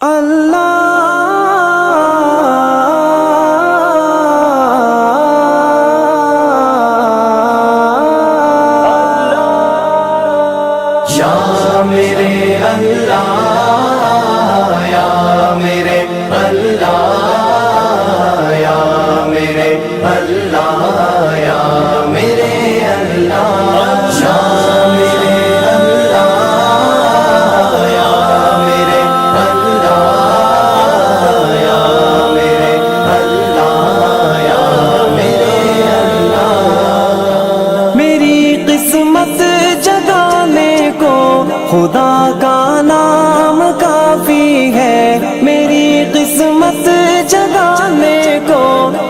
یا میرے اللہ یا میرے اللہ یا میرے اللہ یا میرے اللہ یا میرے اللہ یا میرے اللہ یا میرے اللہ یا میرے اللہ میری قسمت جگانے کو خدا کا نام کافی ہے، میری قسمت جگانے کو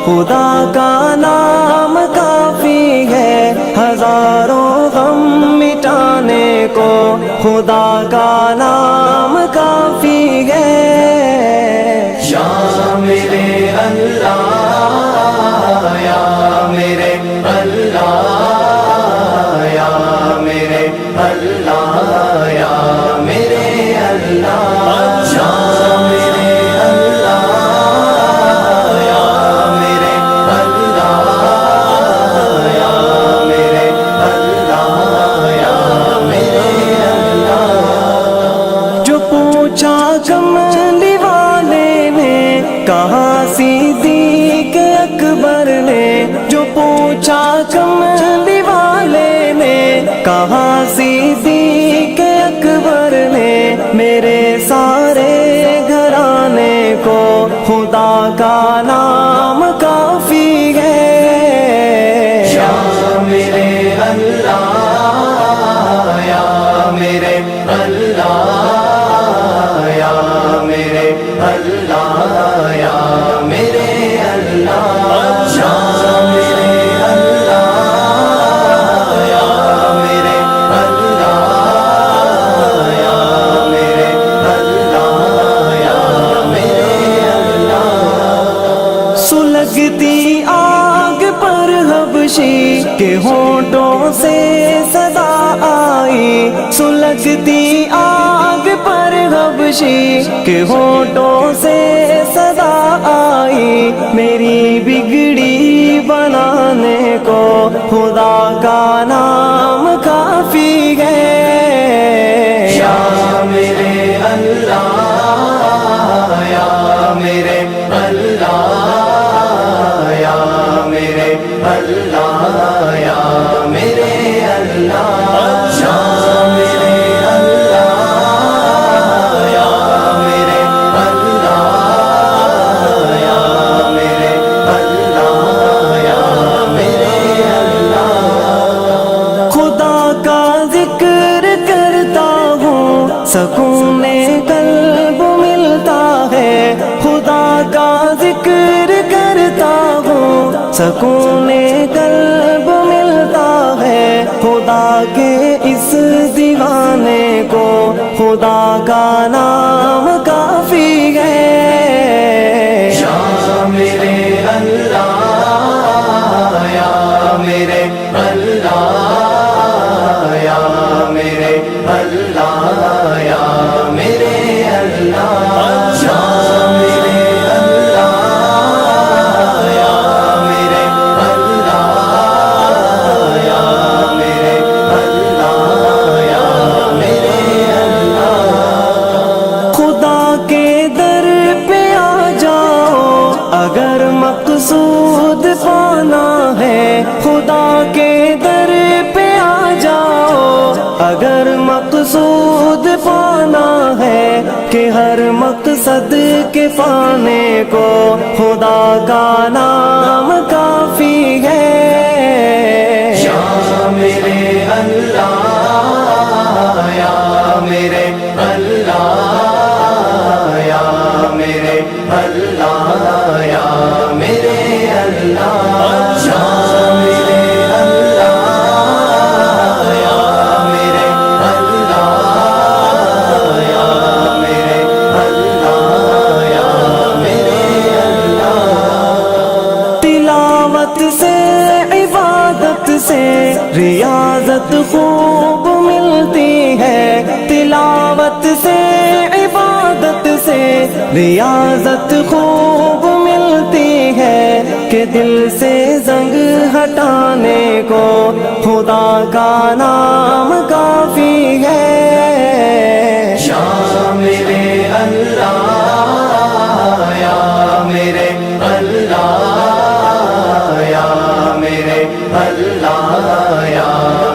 خدا کا نام کافی ہے، ہزاروں غم مٹانے کو خدا کا نام کافی ہے۔ یا میرے اللہ یا میرے اللہ یا میرے اللہ یا میرے اللہ یا میرے اللہ یا میرے اللہ یا میرے اللہ یا میرے اللہ جو پوچھا کملی والے نے کہا صدیق اکبر نے، جو پوچھا کملی والے نے کہا صدیق اکبر نے، میرے سارے گھرانے کو خدا کا نام کافی ہے۔ یا میرے اللہ یا میرے اللہ یا میرے اللہ یا میرے اللہ یا میرے اللہ یا میرے اللہ یا میرے اللہ یا میرے اللہ سلگتی آگ پر حبشی کے ہونٹوں سے صدا آئی، سلگتی آگ پر حبشی کے ہونٹوں سے صدا آئی، میری بگڑی بنانے کو خدا کا نام کافی ہے۔ یا میرے اللہ یا میرے اللہ یا میرے اللہ یا میرے اللہ یا میرے اللہ یا میرے اللہ یا میرے اللہ یا میرے اللہ خدا کا ذکر کرتا ہوں سکون قلب ملتا ہے، خدا کا ذکر کرتا ہوں سکون قلب ملتا ہے، خدا کے اس دیوانے کو خدا کا نام کافی ہے۔ یا میرے اللہ یا میرے اللہ یا میرے اللہ یا میرے اللہ یا میرے اللہ یا میرے اللہ یا میرے اللہ یا میرے اللہ خدا کے در پہ آ جاؤ اگر مقصود پانا ہے، خدا کے در پہ آ جاؤ اگر مقصود پانا ہے، کہ ہر مقصد کے پانے کو خدا کا نام کافی ہے۔ یا میرے اللہ یا میرے اللہ یا میرے اللہ یا میرے اللہ یا میرے اللہ یا میرے اللہ یا میرے اللہ یا میرے اللہ ریاضت خوب ملتی ہے کہ دل سے زنگ ہٹانے کو خدا کا نام کافی ہے شامل اللہ یا میرے اللہ یا میرے اللہ یا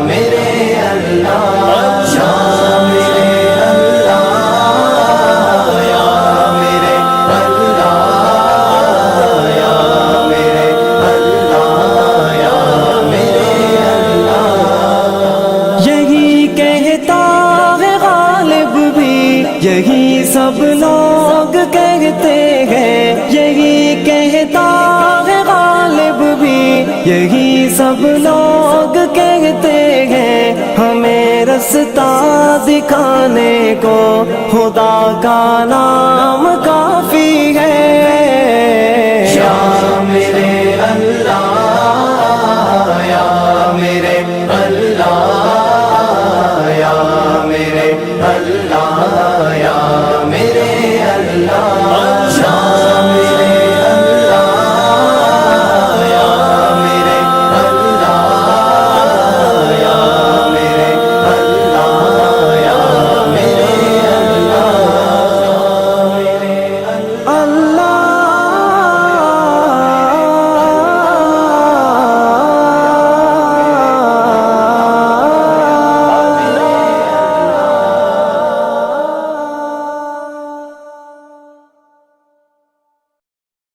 میرے اللہ شامل اللہ یا میرے اللہ یا میرے اللہ یا میرے اللہ یہی کہتا ہے غالب بھی یہی سب لوگ کہتے ہیں یہی کہتا ہے غالب بھی یہی سب لوگ کہتے ہیں ہمیں رستہ دکھانے کو خدا کا نام کا